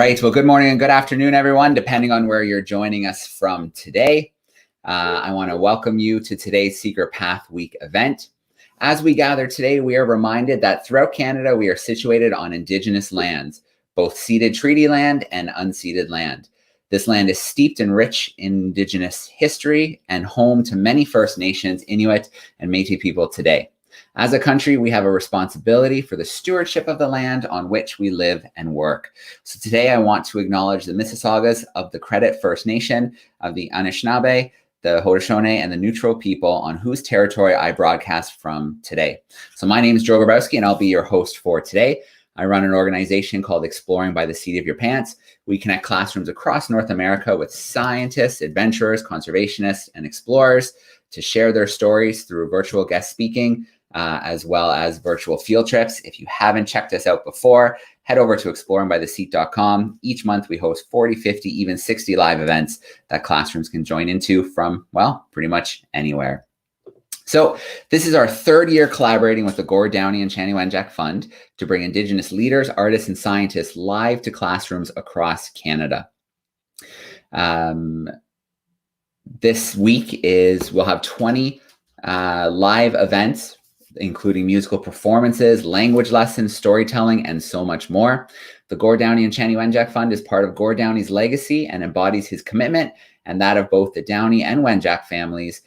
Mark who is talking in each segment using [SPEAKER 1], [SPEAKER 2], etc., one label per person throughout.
[SPEAKER 1] right. Well, good morning and good afternoon, everyone, depending on where you're joining us from today. I want to welcome you to today's Secret Path Week event. As we gather today, we are reminded that throughout Canada, we are situated on Indigenous lands, both ceded treaty land and unceded land. This land is steeped in rich Indigenous history and home to many First Nations, Inuit, and Métis people today. As a country, we have a responsibility for the stewardship of the land on which we live and work. So today I want to acknowledge the Mississaugas of the Credit First Nation, of the Anishinaabe, the Haudenosaunee, and the Neutral people on whose territory I broadcast from today. So my name is Joe Grabowski, and I'll be your host for today. I run an organization called Exploring by the Seat of Your Pants. We connect classrooms across North America with scientists, adventurers, conservationists, and explorers to share their stories through virtual guest speaking, as well as virtual field trips. If you haven't checked us out before, head over to exploringbytheseat.com. Each month we host 40, 50, even 60 live events that classrooms can join into from, well, pretty much anywhere. So this is our third year collaborating with the Gord Downie and Chanie Wenjack Fund to bring Indigenous leaders, artists, and scientists live to classrooms across Canada. This week we'll have 20 live events, including musical performances, language lessons, storytelling, and so much more. The Gord Downie and Chanie Wenjack Fund is part of Gord Downie's legacy and embodies his commitment and that of both the Downie and Wenjack families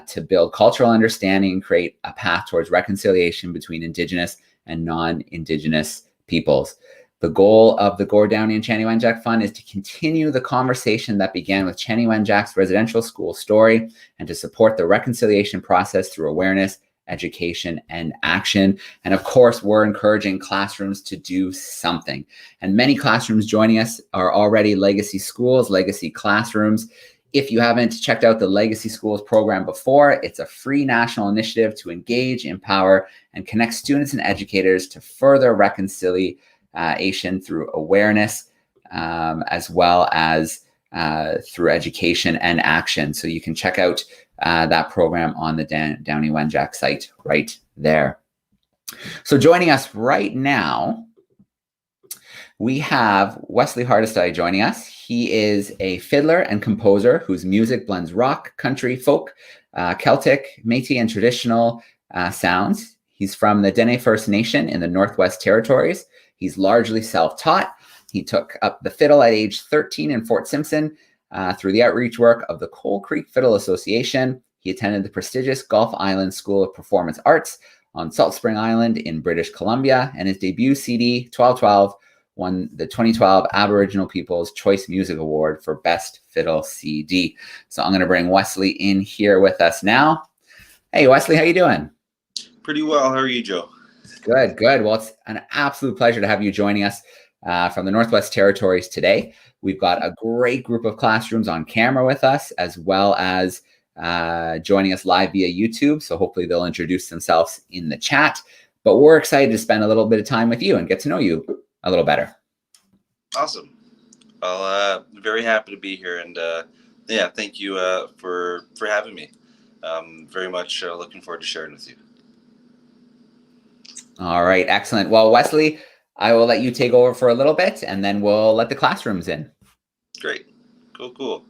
[SPEAKER 1] to build cultural understanding and create a path towards reconciliation between Indigenous and non-Indigenous peoples. The goal of the Gord Downie and Chanie Wenjack Fund is to continue the conversation that began with Chanie Wenjack's residential school story and to support the reconciliation process through awareness, education, and action. And of course, we're encouraging classrooms to do something. And many classrooms joining us are already legacy schools, legacy classrooms. If you haven't checked out the Legacy Schools program before, it's a free national initiative to engage, empower, and connect students and educators to further reconciliation through awareness, as well as through education and action. So you can check out that program on the Downie Wenjack site right there. So joining us right now, we have Wesley Hardisty joining us. He is a fiddler and composer whose music blends rock, country, folk, Celtic, Métis and Traditional sounds. He's from the Dene First Nation in the Northwest Territories. He's largely self-taught. He took up the fiddle at age 13 in Fort Simpson through the outreach work of the Kole Crook Fiddle Association. He attended the prestigious Gulf Island School of Performance Arts on Saltspring Island in British Columbia, and his debut CD, 1212, won the 2012 Aboriginal People's Choice Music Award for Best Fiddle CD. So I'm going to bring Wesley in here with us now. Hey, Wesley, how you doing?
[SPEAKER 2] Pretty well. How are you, Joe?
[SPEAKER 1] Good, good. Well, it's an absolute pleasure to have you joining us from the Northwest Territories today. We've got a great group of classrooms on camera with us, as well as joining us live via YouTube. So hopefully they'll introduce themselves in the chat. But we're excited to spend a little bit of time with you and get to know you a little better.
[SPEAKER 2] Awesome. Well, very happy to be here, and yeah, thank you for having me. Very much looking forward to sharing with you.
[SPEAKER 1] All right, excellent. Well, Wesley, I will let you take over for a little bit, and then we'll let the classrooms in.
[SPEAKER 2] Great. Cool.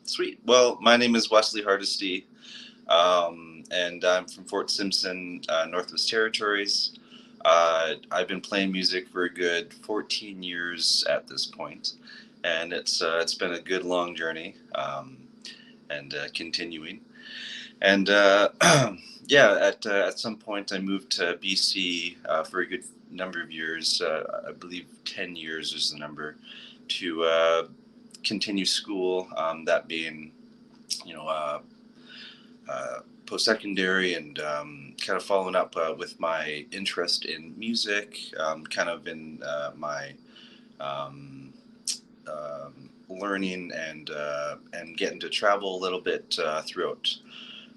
[SPEAKER 2] Sweet. Well, my name is Wesley Hardisty, and I'm from Fort Simpson, Northwest Territories. I've been playing music for a good 14 years at this point, and it's been a good long journey, and continuing. And yeah, at some point I moved to BC for a good number of years. I believe 10 years is the number, to continue school. That being, post-secondary, and kind of following up with my interest in music, kind of in my learning and getting to travel a little bit throughout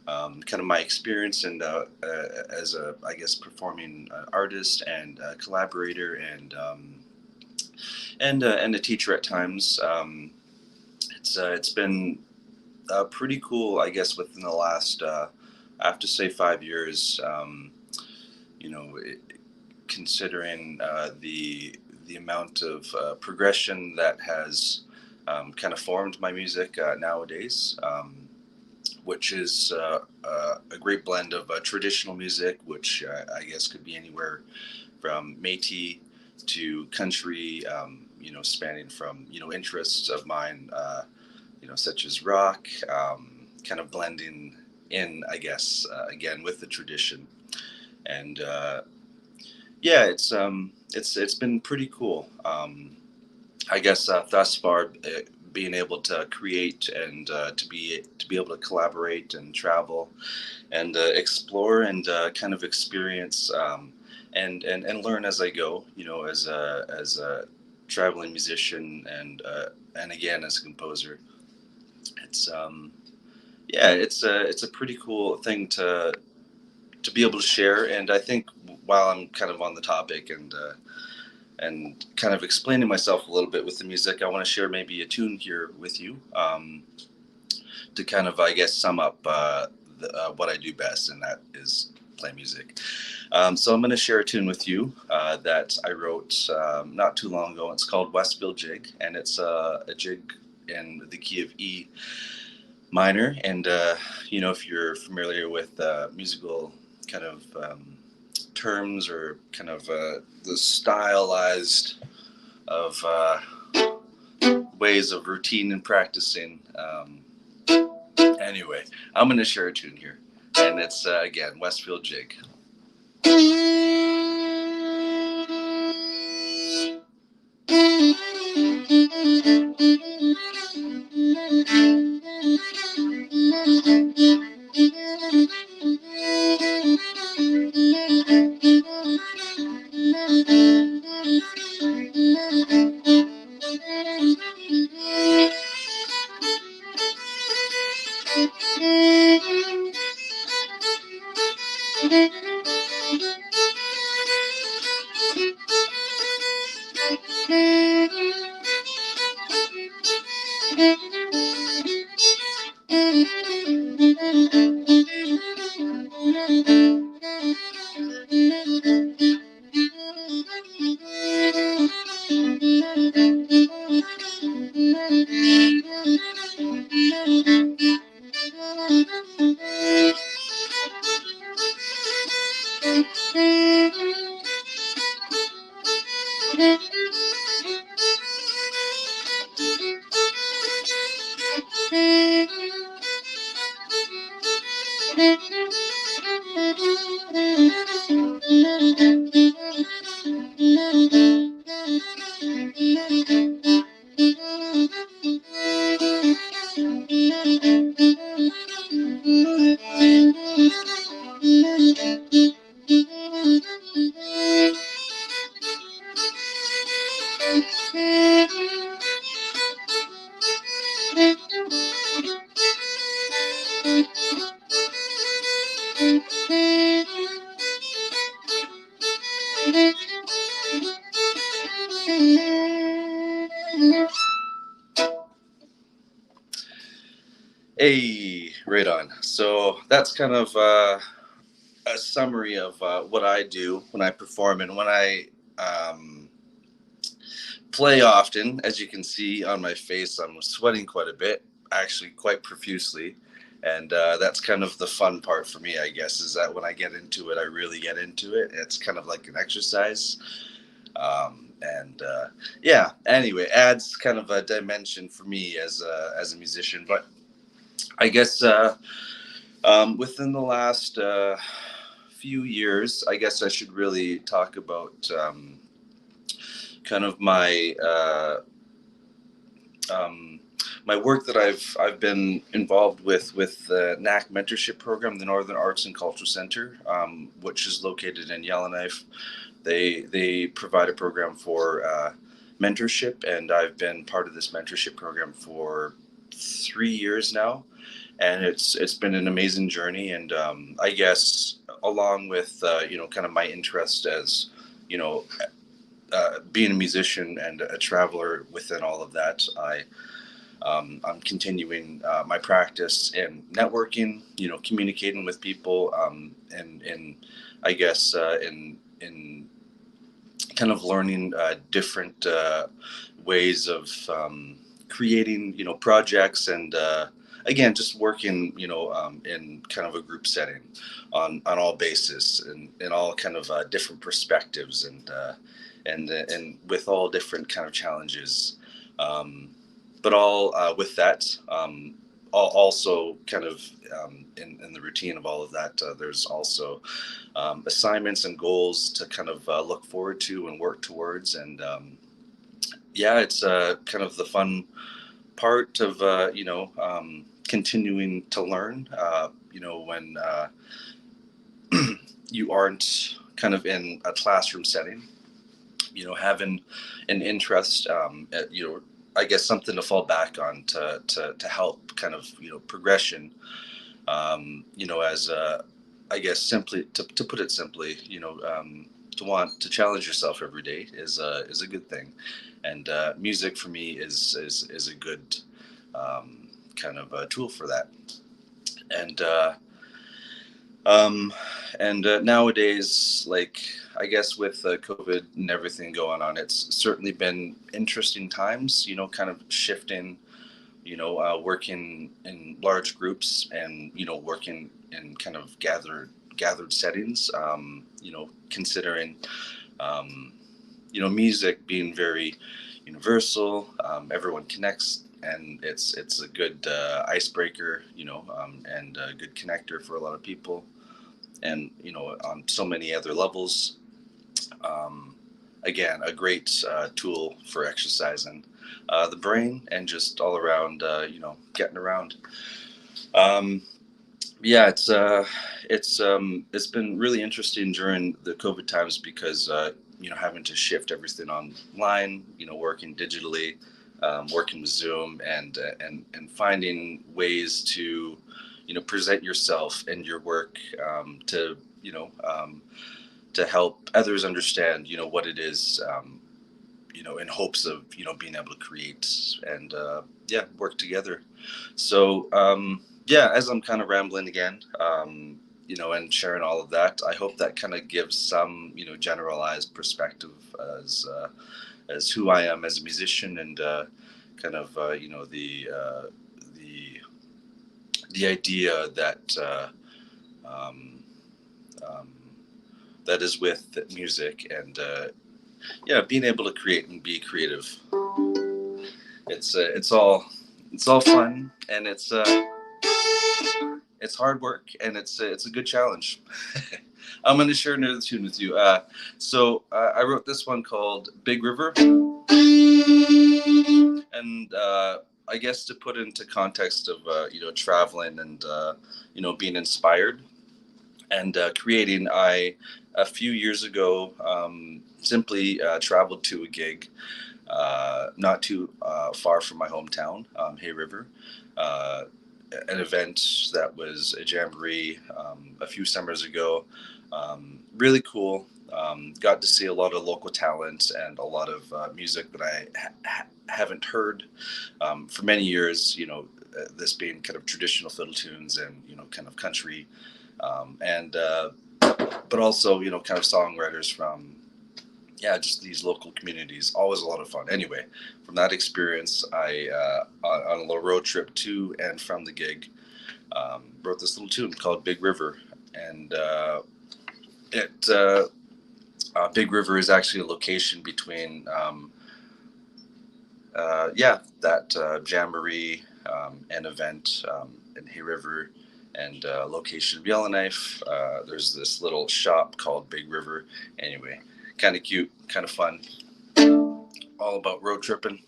[SPEAKER 2] kind of my experience and as a, I guess, performing artist and collaborator and a teacher at times. It's been pretty cool, I guess, within the last I have to say 5 years. Considering the amount of progression that has kind of formed my music nowadays, which is a great blend of traditional music, which I guess could be anywhere from Métis to country, spanning from, interests of mine, such as rock, kind of blending in, I guess, again, with the tradition. And yeah, it's been pretty cool. I guess thus far, being able to create and to be able to collaborate and travel and explore and kind of experience and learn as I go. As a traveling musician and again as a composer, it's it's a pretty cool thing to be able to share. And I think while I'm kind of on the topic and kind of explaining myself a little bit with the music, I want to share maybe a tune here with you to kind of, I guess, sum up what I do best, and that is play music. So I'm going to share a tune with you that I wrote not too long ago. It's called Westfield Jake, and it's a jig in the key of E minor. And if you're familiar with musical kind of terms or kind of the stylized of ways of routine and practicing. Anyway, I'm going to share a tune here, and it's again Westfield Jake. Hey, right on. So that's kind of a summary of what I do when I perform and when I play often. As you can see on my face, I'm sweating quite a bit, actually quite profusely. And that's kind of the fun part for me, I guess, is that when I get into it, I really get into it. It's kind of like an exercise. Anyway, adds kind of a dimension for me as a musician. But I guess within the last few years, I guess I should really talk about kind of my my work that I've been involved with the NAC mentorship program, the Northern Arts and Cultural Center, which is located in Yellowknife. They provide a program for mentorship, and I've been part of this mentorship program for 3 years now, and it's been an amazing journey. And I guess along with kind of my interest as being a musician and a traveler within all of that, I'm continuing my practice in networking, communicating with people, and I guess in kind of learning different ways of creating, projects, and again, just working, in kind of a group setting on all bases, and in all kind of different perspectives, and with all different kind of challenges, but all with that. Also kind of in the routine of all of that, there's also assignments and goals to kind of look forward to and work towards. And yeah, it's kind of the fun part of continuing to learn, when you aren't kind of in a classroom setting, having an interest, I guess something to fall back on to help kind of, progression, as I guess simply to put it simply, to want to challenge yourself every day is a good thing. And music for me is a good kind of a tool for that. And nowadays, like, I guess with COVID and everything going on, it's certainly been interesting times, kind of shifting, working in large groups, and, working in kind of gathered settings, considering, music being very universal, everyone connects, and it's a good icebreaker, and a good connector for a lot of people, and on so many other levels. Again, a great tool for exercising the brain, and just all around, getting around. Yeah, it's been really interesting during the COVID times, because having to shift everything online, working digitally, working with Zoom, and finding ways to present yourself and your work, to to help others understand what it is, in hopes of being able to create, and work together. So yeah, as I'm kind of rambling again, and sharing all of that, I hope that kind of gives some generalized perspective as who I am as a musician, and kind of the idea that um, that is with music, and being able to create and be creative. It's all fun, and it's hard work, and it's a good challenge. I'm going to share another tune with you. I wrote this one called Big River, and I guess to put into context of traveling, and being inspired, and creating. I A few years ago, simply traveled to a gig not too far from my hometown, Hay River. Uh, an event that was a jamboree a few summers ago. Really cool. Got to see a lot of local talent, and a lot of music that I haven't heard for many years. This being kind of traditional fiddle tunes, and kind of country, and but also kind of songwriters from just these local communities. Always a lot of fun. Anyway, from that experience, I on a little road trip to and from the gig, wrote this little tune called Big River. And it Big River is actually a location between that jamboree and event in Hay River, and location of Yellowknife. There's this little shop called Big River. Anyway, kind of cute, kind of fun, all about road tripping.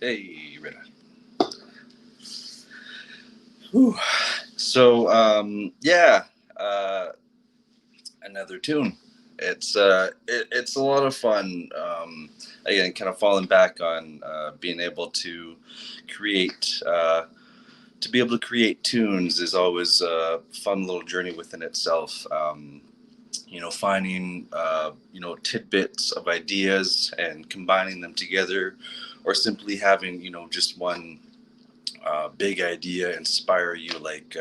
[SPEAKER 2] Hey, Rita. Whew. So, another tune. It's a lot of fun. Again, kind of falling back on being able to create. To be able to create tunes is always a fun little journey within itself. Finding tidbits of ideas and combining them together, or simply having just one big idea inspire you, like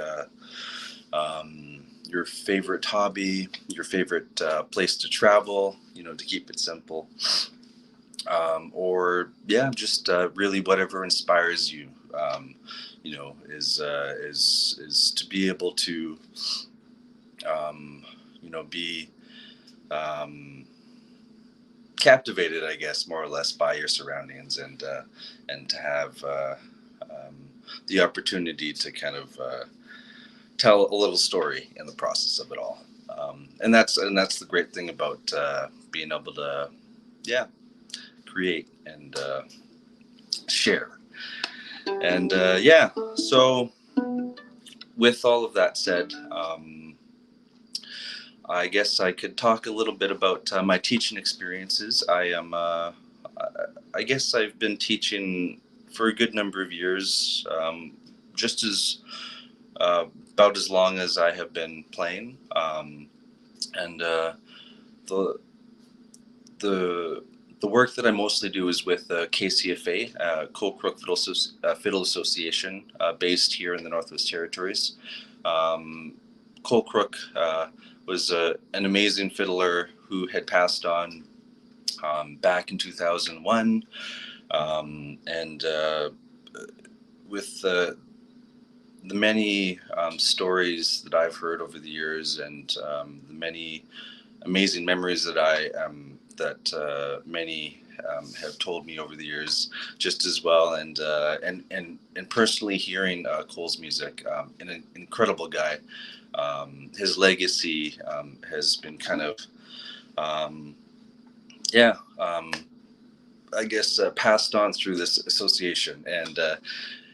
[SPEAKER 2] your favorite hobby, your favorite place to travel, to keep it simple, or just really whatever inspires you, is to be able to be captivated, I guess, more or less by your surroundings, and to have the opportunity to kind of tell a little story in the process of it all. And that's the great thing about being able to create and share. And so with all of that said, I guess I could talk a little bit about my teaching experiences. I guess I've been teaching for a good number of years, just as about as long as I have been playing. And the work that I mostly do is with KCFA, Kole Crook Fiddle Association, based here in the Northwest Territories. Kole Crook was an amazing fiddler who had passed on back in 2001, and with the many stories that I've heard over the years, and the many amazing memories that many have told me over the years, just as well, and personally hearing Kole's music, an incredible guy. His legacy has been kind of, I guess, passed on through this association. And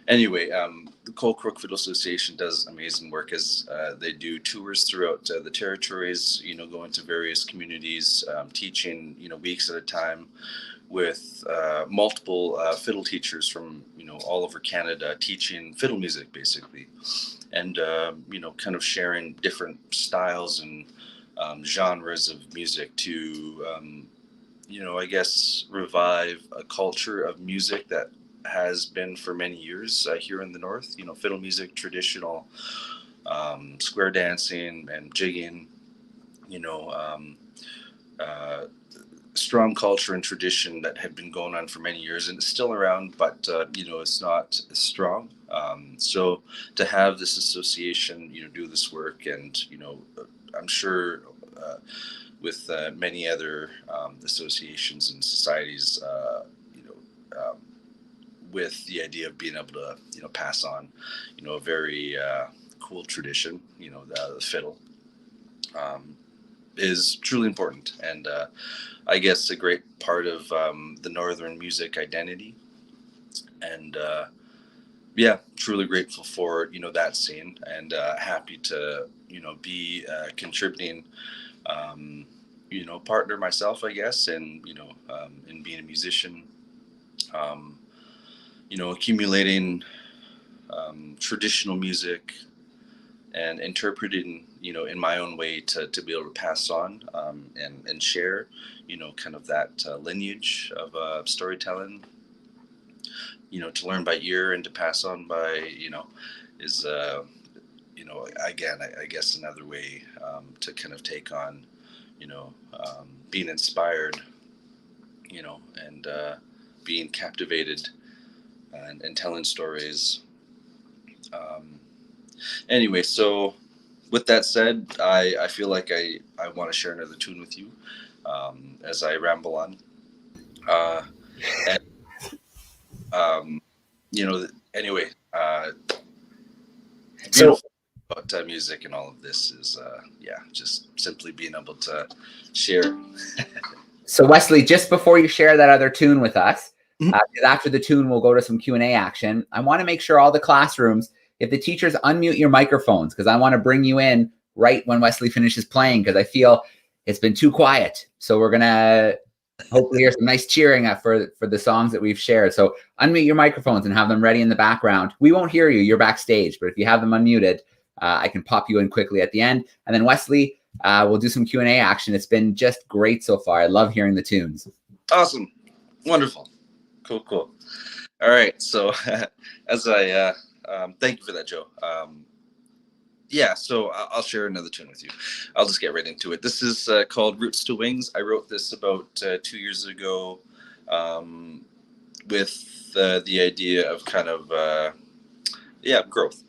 [SPEAKER 2] anyway, the Kole Crook Fiddle Association does amazing work, as they do tours throughout the territories, going to various communities, teaching, weeks at a time, with multiple fiddle teachers from, all over Canada, teaching fiddle music, basically. And, kind of sharing different styles and genres of music to, I guess, revive a culture of music that has been for many years here in the North. Fiddle music, traditional, square dancing and jigging, strong culture and tradition that had been going on for many years, and it's still around, but it's not as strong. So to have this association, do this work, and I'm sure with many other associations and societies, with the idea of being able to pass on a very cool tradition, the fiddle, is truly important, and I guess a great part of the Northern music identity. And truly grateful for that scene, and happy to be contributing partner myself, I guess, and, in being a musician, accumulating traditional music and interpreting, in my own way to be able to pass on and share, kind of that lineage of storytelling, to learn by ear and to pass on by, is, again, I guess another way to kind of take on, being inspired, and being captivated and telling stories. Anyway, so with that said, I feel like I want to share another tune with you as I ramble on. And, anyway, beautiful about music and all of this is, just simply being able to share.
[SPEAKER 1] So Wesley, just before you share that other tune with us, because after the tune, we'll go to some Q&A action. I want to make sure all the classrooms, if the teachers unmute your microphones, because I want to bring you in right when Wesley finishes playing, because I feel it's been too quiet. So we're going to hopefully hear some nice cheering for the songs that we've shared. So unmute your microphones and have them ready in the background. We won't hear you. You're backstage. But if you have them unmuted, I can pop you in quickly at the end. And then Wesley, we'll do some Q&A action. It's been just great so far. I love hearing the tunes.
[SPEAKER 2] Awesome. Wonderful. Cool. All right. So as I thank you for that, Joe. So I'll share another tune with you. I'll just get right into it. This is called Roots to Wings. I wrote this about 2 years ago with the idea of kind of, growth.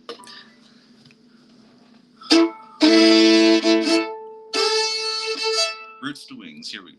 [SPEAKER 2] Roots to Wings. Here we go.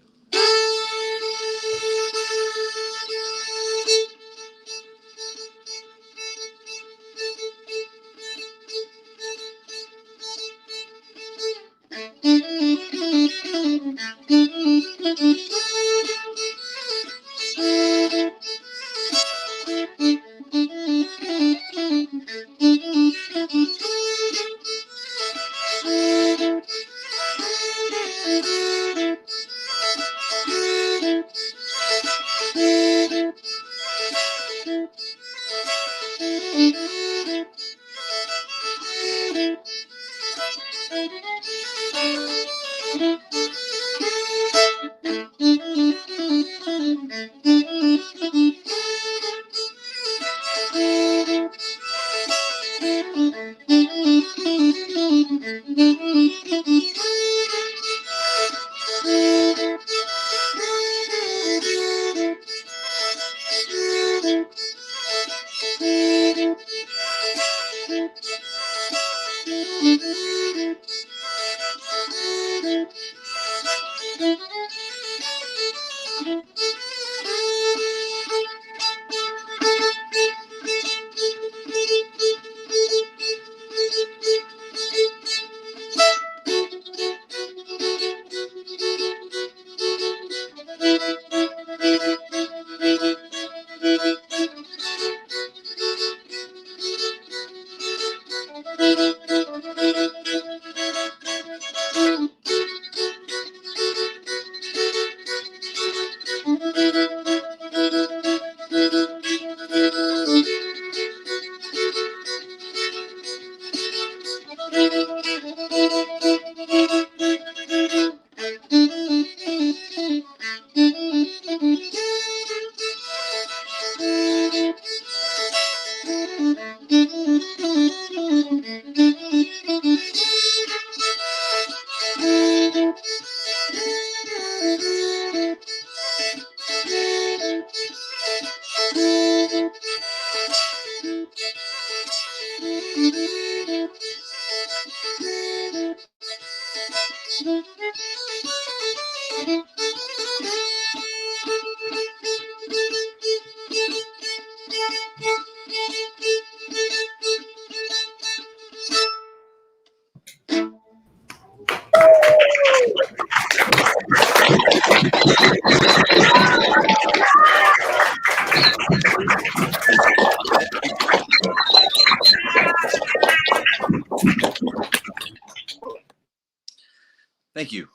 [SPEAKER 2] Thank you.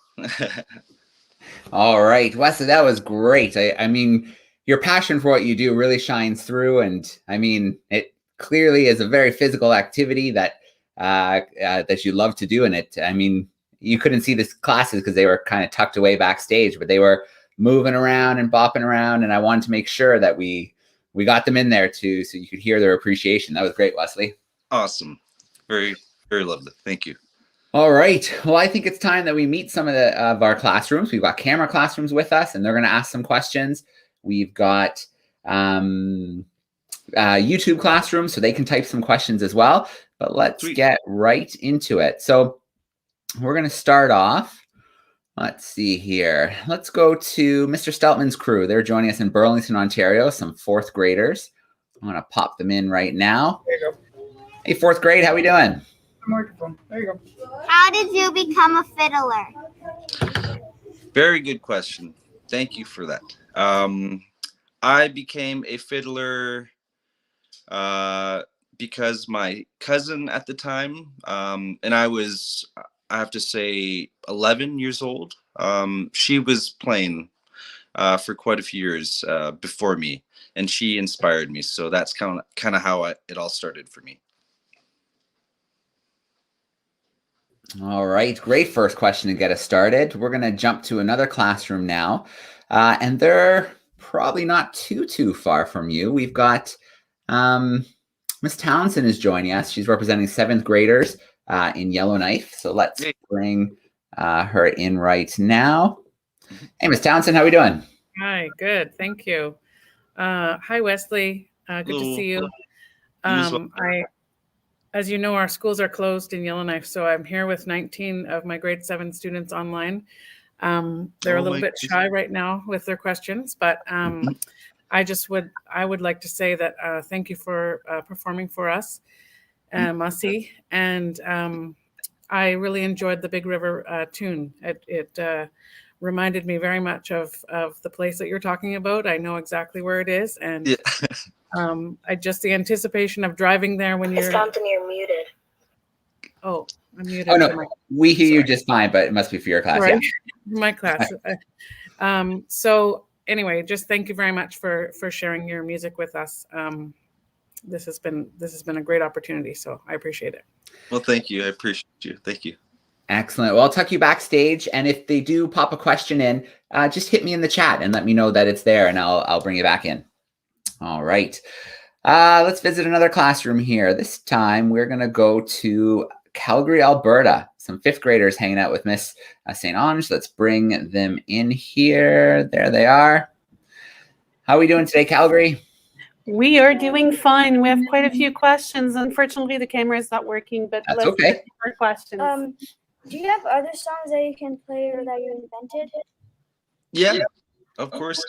[SPEAKER 1] All right, Wesley, that was great. I mean, your passion for what you do really shines through, and I mean, it clearly is a very physical activity that that you love to do. And it, I mean, you couldn't see the classes because they were kind of tucked away backstage, but they were moving around and bopping around, and I wanted to make sure that we got them in there too, so you could hear their appreciation. That was great, Wesley.
[SPEAKER 2] Awesome. Very, very lovely. Thank you.
[SPEAKER 1] All right. Well, I think it's time that we meet some of our classrooms. We've got camera classrooms with us, and they're going to ask some questions. We've got YouTube classrooms, so they can type some questions as well. But let's get right into it. So we're going to start off. Let's see here. Let's go to Mr. Steltman's crew. They're joining us in Burlington, Ontario, some fourth graders. I'm going to pop them in right now.
[SPEAKER 3] There you go.
[SPEAKER 1] Hey, fourth grade, how we doing?
[SPEAKER 3] Microphone. There you go.
[SPEAKER 4] How did you become a fiddler?
[SPEAKER 2] Very good question. Thank you for that. I became a fiddler because my cousin at the time, and I have to say, 11 years old. She was playing for quite a few years before me, and she inspired me. So that's kind of how it all started for me.
[SPEAKER 1] All right, great first question to get us started. We're going to jump to another classroom now, and they're probably not too far from you. We've got Miss Townsend is joining us. She's representing seventh graders in Yellowknife. So let's bring her in right now. Hey, Miss Townsend, how are we doing?
[SPEAKER 3] Hi, good, thank you. Hi, Wesley. Good to see you. As you know, our schools are closed in Yellowknife, so I'm here with 19 of my grade 7 students online. They're a little bit shy right now with their questions, but I would like to say that thank you for performing for us, Masi, and I really enjoyed the Big River tune. It reminded me very much of the place that you're talking about. I know exactly where it is, and the anticipation of driving there when you're.
[SPEAKER 4] Compton, you're muted.
[SPEAKER 3] Oh, I'm muted.
[SPEAKER 1] Oh no, we hear you just fine, but it must be for your class.
[SPEAKER 3] Right.
[SPEAKER 1] Yeah,
[SPEAKER 3] my class. So anyway, just thank you very much for sharing your music with us. This has been a great opportunity, so I appreciate it.
[SPEAKER 2] Well, thank you. I appreciate you. Thank you.
[SPEAKER 1] Excellent. Well, I'll tuck you backstage, and if they do pop a question in, just hit me in the chat and let me know that it's there, and I'll bring you back in. All right. Let's visit another classroom here. This time we're going to go to Calgary, Alberta. Some fifth graders hanging out with Miss St. Ange. Let's bring them in here. There they are. How are we doing today, Calgary?
[SPEAKER 5] We are doing fine. We have quite a few questions. Unfortunately, the camera is not working, but
[SPEAKER 1] that's okay.
[SPEAKER 5] For questions.
[SPEAKER 4] Do you have other songs that you can play or that you invented?
[SPEAKER 2] Yeah, of course.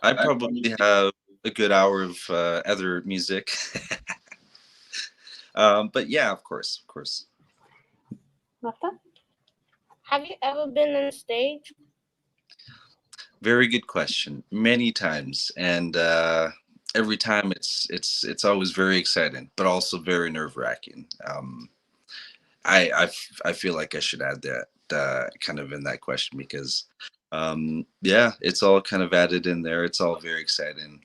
[SPEAKER 2] I probably have a good hour of other music. But yeah, of course.
[SPEAKER 5] Martha?
[SPEAKER 4] Have you ever been on stage?
[SPEAKER 2] Very good question. Many times, and every time it's always very exciting, but also very nerve-wracking. I feel like I should add that kind of in that question because yeah, it's all kind of added in there. It's all very exciting,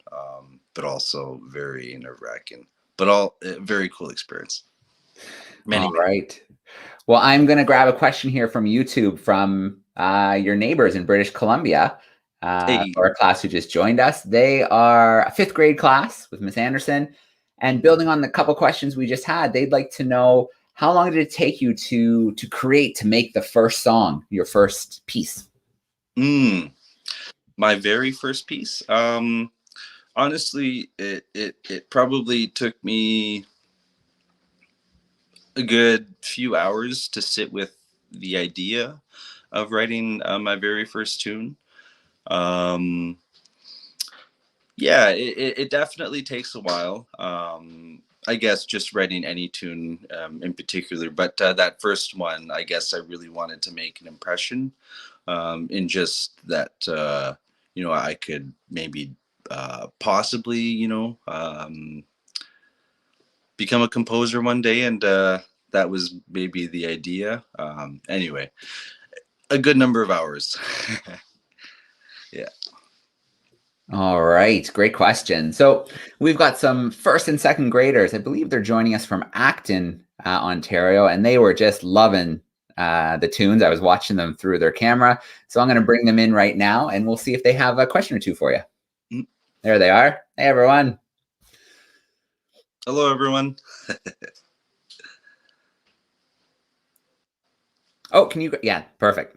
[SPEAKER 2] but also very nerve-wracking, but all very cool experience.
[SPEAKER 1] All right. Well, I'm going to grab a question here from YouTube from your neighbors in British Columbia. For a class who just joined us. They are a fifth grade class with Miss Anderson, and building on the couple questions we just had, they'd like to know how long did it take you to make the first song, your first piece?
[SPEAKER 2] My very first piece. Honestly, it probably took me a good few hours to sit with the idea of writing my very first tune. Yeah, it definitely takes a while. I guess just writing any tune in particular, but that first one, I guess I really wanted to make an impression in just that, I could maybe possibly, become a composer one day. And that was maybe the idea. Anyway, a good number of hours. Yeah.
[SPEAKER 1] All right, great question. So we've got some first and second graders. I believe they're joining us from Acton, Ontario, and they were just loving the tunes. I was watching them through their camera. So I'm going to bring them in right now, and we'll see if they have a question or two for you.
[SPEAKER 2] Mm.
[SPEAKER 1] There they are. Hey, everyone.
[SPEAKER 2] Hello, everyone.
[SPEAKER 1] Oh, can you? Yeah, perfect.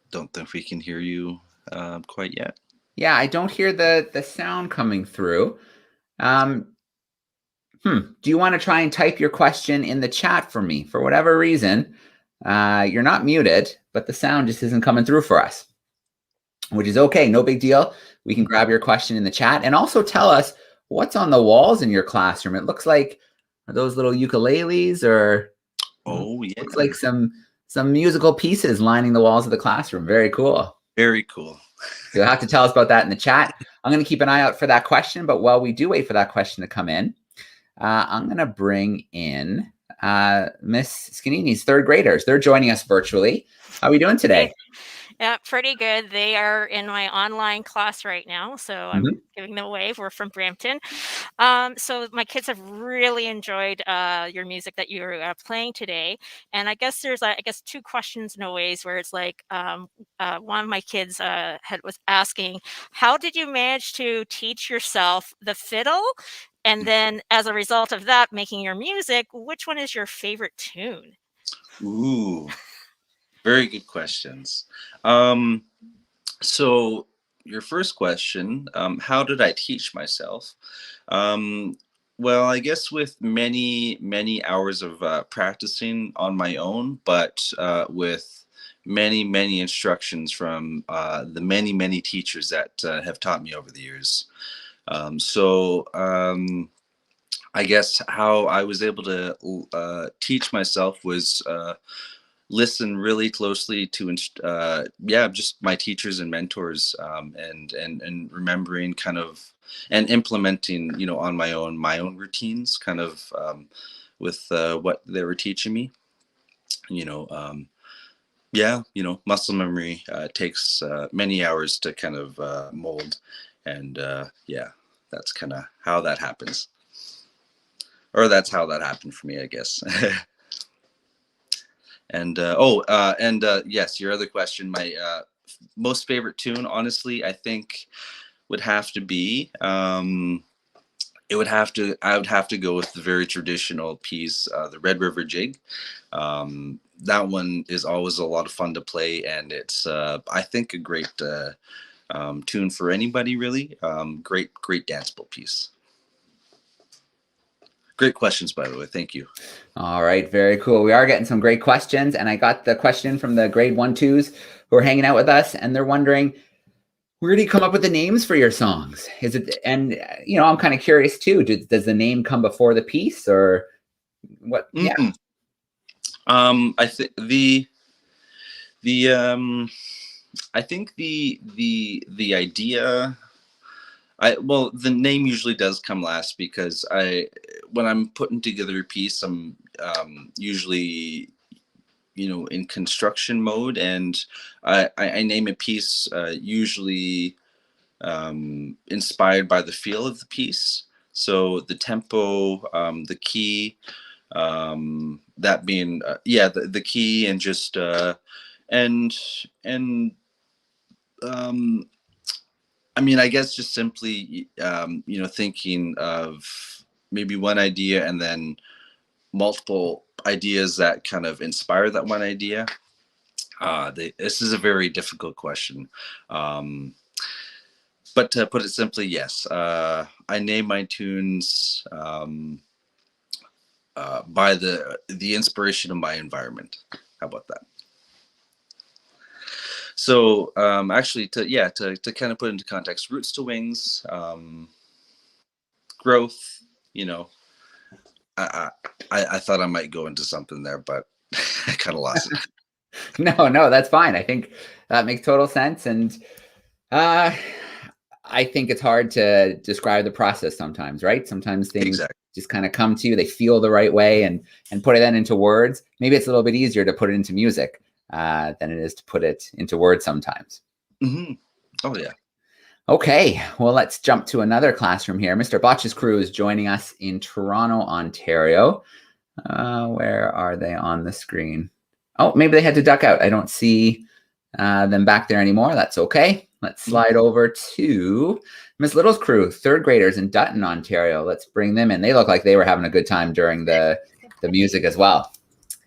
[SPEAKER 2] Don't think we can hear you quite yet.
[SPEAKER 1] Yeah, I don't hear the sound coming through. Do you want to try and type your question in the chat for me? For whatever reason, you're not muted, but the sound just isn't coming through for us, which is okay. No big deal. We can grab your question in the chat and also tell us what's on the walls in your classroom. It looks like, are those little ukuleles or?
[SPEAKER 2] Oh, yeah.
[SPEAKER 1] Looks like some musical pieces lining the walls of the classroom. Very cool.
[SPEAKER 2] Very cool.
[SPEAKER 1] You'll have to tell us about that in the chat. I'm going to keep an eye out for that question, but while we do wait for that question to come in, I'm going to bring in Miss Scanini's third graders. They're joining us virtually. How are we doing today?
[SPEAKER 6] Yeah, pretty good. They are in my online class right now, so I'm giving them a wave. We're from Brampton. So my kids have really enjoyed your music that you're playing today. And I guess there's, two questions in a ways where it's like one of my kids was asking, how did you manage to teach yourself the fiddle? And then as a result of that, making your music, which one is your favorite tune?
[SPEAKER 2] Ooh. Very good questions. So your first question, how did I teach myself? Well, I guess with many hours of practicing on my own, but with many instructions from the many teachers that have taught me over the years. I guess how I was able to teach myself was listen really closely to just my teachers and mentors, and remembering kind of and implementing on my own routines kind of with what they were teaching me. Muscle memory takes many hours to kind of mold, and that's kind of how that happens, or that's how that happened for me, I guess. And yes, your other question, my most favorite tune, honestly, I think would have to be I would have to go with the very traditional piece, the Red River Jig. That one is always a lot of fun to play, and it's I think a great tune for anybody, really. Great danceable piece. Great questions, by the way. Thank you.
[SPEAKER 1] All right. Very cool. We are getting some great questions. And I got the question from the grade 1-2s who are hanging out with us. And they're wondering, where do you come up with the names for your songs? Is it, and, I'm kind of curious too. Does the name come before the piece or what? Yeah.
[SPEAKER 2] I think I think the idea, the name usually does come last, because when I'm putting together a piece, I'm usually, in construction mode, and I name a piece usually inspired by the feel of the piece. So the tempo, the key, that being the key, and just I guess just simply, thinking of maybe one idea and then multiple ideas that kind of inspire that one idea. This is a very difficult question. But to put it simply, yes, I name my tunes by the inspiration of my environment. How about that? So actually, to kind of put into context, Roots to Wings, growth, I thought I might go into something there, but I kind of lost it.
[SPEAKER 1] No, that's fine. I think that makes total sense. And I think it's hard to describe the process sometimes, right? Sometimes things just kind of come to you. They feel the right way and put it then into words. Maybe it's a little bit easier to put it into music than it is to put it into words sometimes.
[SPEAKER 2] Mm-hmm. Oh, yeah.
[SPEAKER 1] Okay, well, let's jump to another classroom here. Mr. Botch's crew is joining us in Toronto, Ontario. Where are they on the screen? Oh, maybe they had to duck out. I don't see them back there anymore. That's okay. Let's slide over to Miss Little's crew, third graders in Dutton, Ontario. Let's bring them in. They look like they were having a good time during the music as well.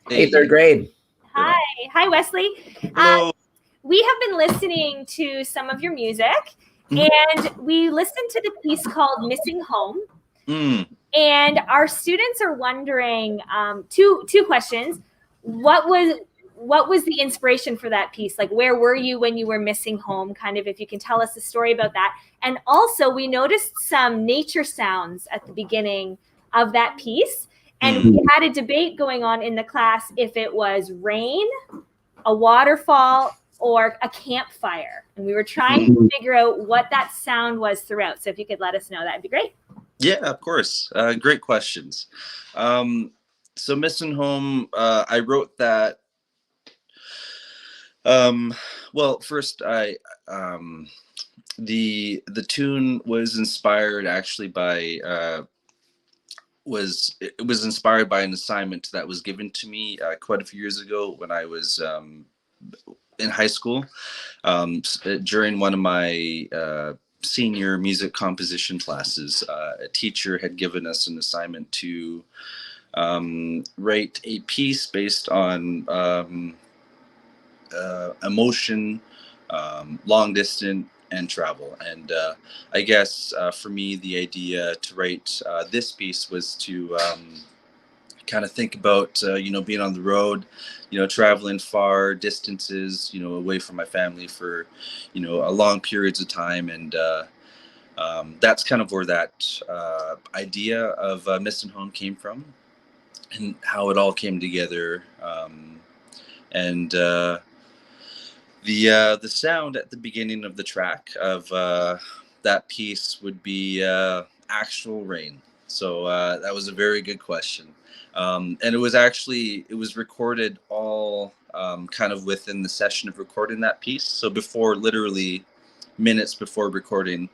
[SPEAKER 1] Hey, third grade.
[SPEAKER 7] Hi, Wesley.
[SPEAKER 2] Hello.
[SPEAKER 7] We have been listening to some of your music, and we listened to the piece called Missing Home. And our students are wondering two questions. What was the inspiration for that piece? Like, where were you when you were missing home? Kind of, if you can tell us a story about that. And also, we noticed some nature sounds at the beginning of that piece. And we had a debate going on in the class if it was rain, a waterfall, or a campfire. And we were trying to figure out what that sound was throughout. So if you could let us know, that'd be great.
[SPEAKER 2] Yeah, of course. Great questions. So Missing Home, I wrote that. Well, first, the tune was inspired actually by it was inspired by an assignment that was given to me quite a few years ago when I was in high school. During one of my senior music composition classes, a teacher had given us an assignment to write a piece based on emotion, long distance, and travel. And I guess for me, the idea to write this piece was to kind of think about, being on the road, traveling far distances, away from my family for, a long periods of time. And that's kind of where that idea of Missing Home came from and how it all came together. The sound at the beginning of the track of that piece would be actual rain. So that was a very good question. And it was recorded all kind of within the session of recording that piece. So literally minutes before recording,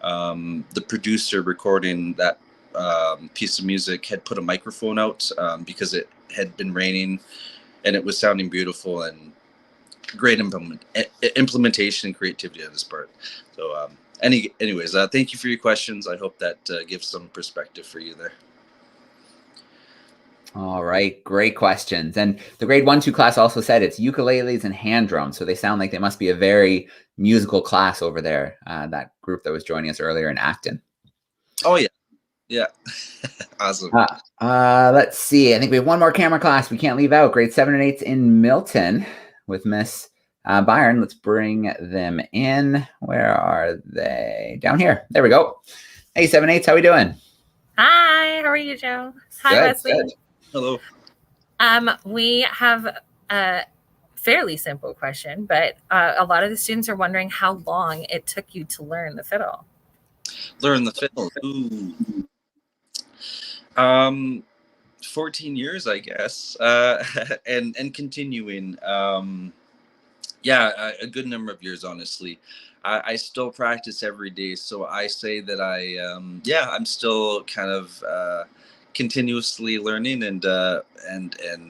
[SPEAKER 2] the producer recording that piece of music had put a microphone out because it had been raining and it was sounding beautiful, and great implementation and creativity on his part. So anyways, thank you for your questions. I hope that gives some perspective for you there.
[SPEAKER 1] All right, great questions. And the grade 1-2 class also said it's ukuleles and hand drums. So they sound like they must be a very musical class over there, that group that was joining us earlier in Acton.
[SPEAKER 2] Oh, yeah. Yeah. Awesome.
[SPEAKER 1] Let's see. I think we have one more camera class we can't leave out. Grade 7 and 8 in Milton with Miss Byron. Let's bring them in. Where are they? Down here. There we go. Hey, 7/8, how we doing?
[SPEAKER 8] Hi, how are you, Joe? Hi,
[SPEAKER 1] Good,
[SPEAKER 8] Wesley.
[SPEAKER 1] good.
[SPEAKER 2] Hello.
[SPEAKER 8] We have a fairly simple question, but a lot of the students are wondering how long it took you to learn the fiddle.
[SPEAKER 2] Learn the fiddle. Ooh. 14 years, I guess, and continuing. Yeah, a good number of years, honestly. I still practice every day, so I say that I'm still kind of continuously learning, and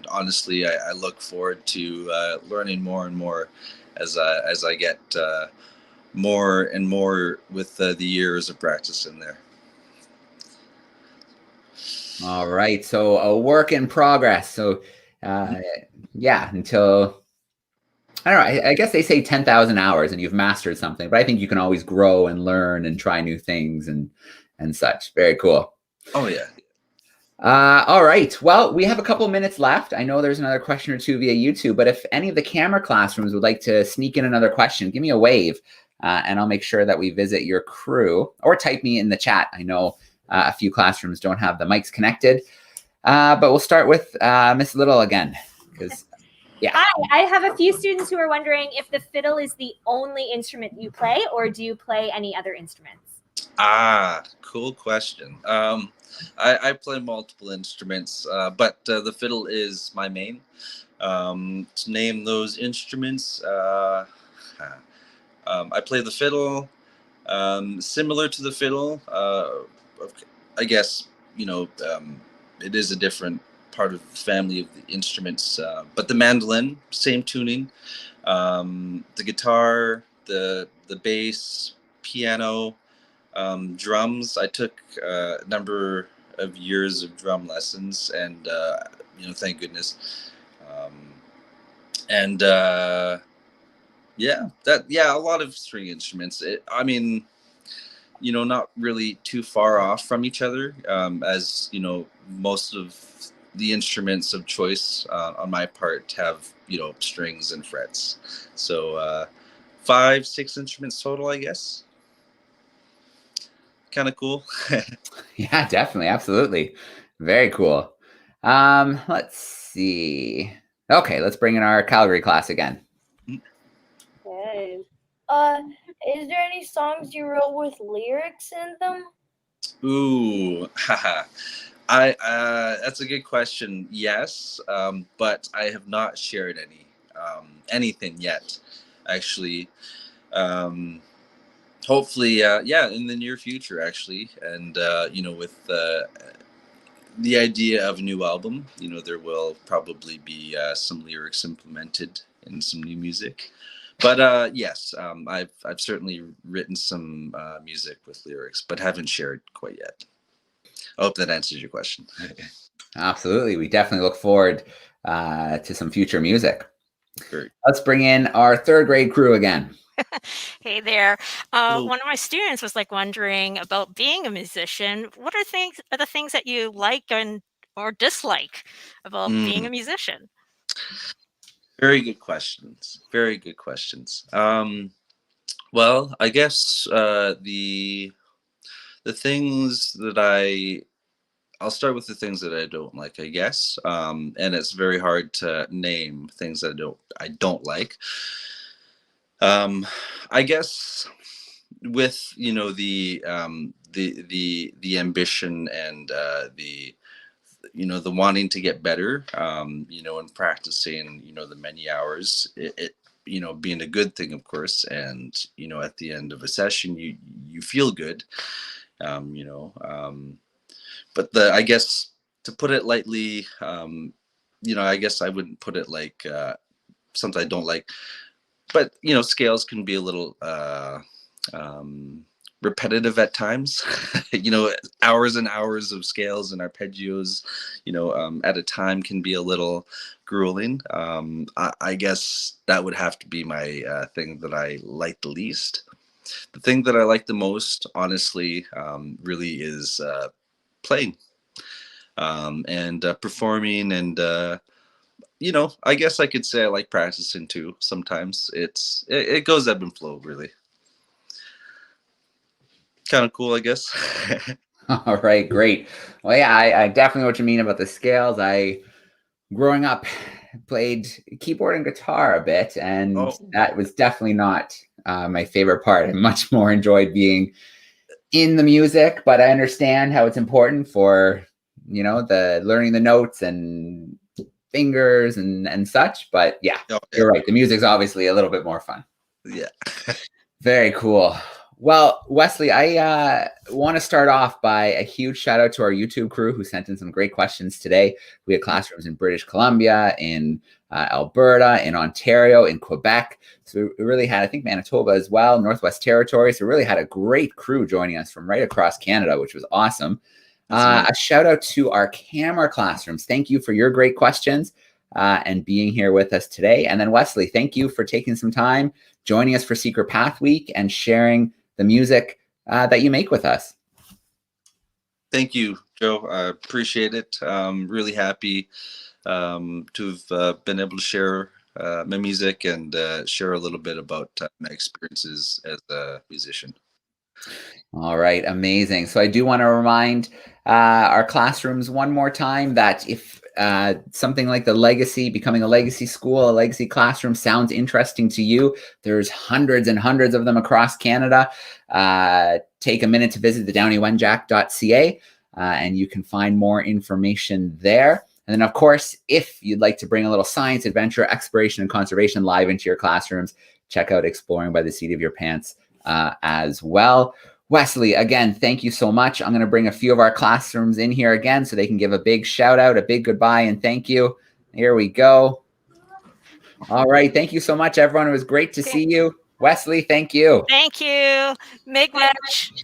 [SPEAKER 2] honestly, I look forward to learning more and more as I get more and more with the years of practice in there.
[SPEAKER 1] All right, so a work in progress. So yeah, until, I don't know, I guess they say 10,000 hours and you've mastered something, but I think you can always grow and learn and try new things and such. Very cool.
[SPEAKER 2] Oh, yeah.
[SPEAKER 1] All right, well, we have a couple minutes left. I know there's another question or two via YouTube, but if any of the camera classrooms would like to sneak in another question, give me a wave and I'll make sure that we visit your crew, or type me in the chat. I know a few classrooms don't have the mics connected, but we'll start with Miss Little again, because yeah.
[SPEAKER 7] Hi, I have a few students who are wondering if the fiddle is the only instrument you play, or do you play any other instruments?
[SPEAKER 2] Cool question. I play multiple instruments, but the fiddle is my main. To name those instruments, I play the fiddle. Similar to the fiddle, I guess, it is a different part of the family of the instruments, but the mandolin, same tuning. The guitar, the bass, piano, drums. I took a number of years of drum lessons, and thank goodness. A lot of string instruments. Not really too far off from each other, as most of the instruments of choice on my part have strings and frets. So 5-6 instruments total, I guess. Kind of cool.
[SPEAKER 1] Yeah, definitely, absolutely, very cool. Let's see. Okay, let's bring in our Calgary class again.
[SPEAKER 4] Okay. Is there any songs you wrote with lyrics in them?
[SPEAKER 2] Ooh, that's a good question. Yes, but I have not shared anything yet, actually. Hopefully, in the near future, actually. And, with the idea of a new album, there will probably be some lyrics implemented in some new music. But yes, I've certainly written some music with lyrics, but haven't shared quite yet. I hope that answers your question.
[SPEAKER 1] Absolutely. We definitely look forward to some future music.
[SPEAKER 2] Great.
[SPEAKER 1] Let's bring in our 3rd grade crew again.
[SPEAKER 6] Hey there. One of my students was wondering about being a musician. What are the things that you like or dislike about being a musician?
[SPEAKER 2] Very good questions. Very good questions. Well, I guess the things that I'll start with the things that I don't like, I guess. And it's very hard to name things that I don't like. I guess with the ambition and the wanting to get better, and practicing, the many hours, it being a good thing, of course. And, at the end of a session, you feel good, but I guess to put it lightly, I guess I wouldn't put it like something I don't like, but, scales can be a little repetitive at times. Hours and hours of scales and arpeggios, at a time can be a little grueling. I guess that would have to be my thing that I like the least. The thing that I like the most, honestly, really is playing and performing. And, I guess I could say I like practicing too. Sometimes it goes ebb and flow, really. Kind of cool, I guess.
[SPEAKER 1] All right, great. Well, yeah, I definitely know what you mean about the scales. Growing up, played keyboard and guitar a bit, and that was definitely not my favorite part. I much more enjoyed being in the music, but I understand how it's important for, the learning the notes and fingers and such. But yeah, you're right. The music's obviously a little bit more fun.
[SPEAKER 2] Yeah.
[SPEAKER 1] Very cool. Well, Wesley, I want to start off by a huge shout out to our YouTube crew who sent in some great questions today. We had classrooms in British Columbia, in Alberta, in Ontario, in Quebec. So we really had, I think, Manitoba as well, Northwest Territories. So we really had a great crew joining us from right across Canada, which was awesome. A shout out to our camera classrooms. Thank you for your great questions and being here with us today. And then Wesley, thank you for taking some time, joining us for Secret Path Week and sharing the music that you make with us.
[SPEAKER 2] Thank you, Joe. I appreciate it. I'm really happy to have been able to share my music and share a little bit about my experiences as a musician.
[SPEAKER 1] All right, amazing. So I do want to remind our classrooms one more time that if something like becoming a legacy school, a legacy classroom sounds interesting to you, there's hundreds and hundreds of them across Canada. take a minute to visit the downiewenjack.ca and you can find more information there. And then, of course, if you'd like to bring a little science, adventure, exploration, and conservation live into your classrooms, check out Exploring by the Seat of Your Pants as well. Wesley, again, thank you so much. I'm going to bring a few of our classrooms in here again so they can give a big shout out, a big goodbye, and thank you. Here we go. All right. Thank you so much, everyone. It was great to see you. Wesley, thank you.
[SPEAKER 6] Thank you. Miigwech.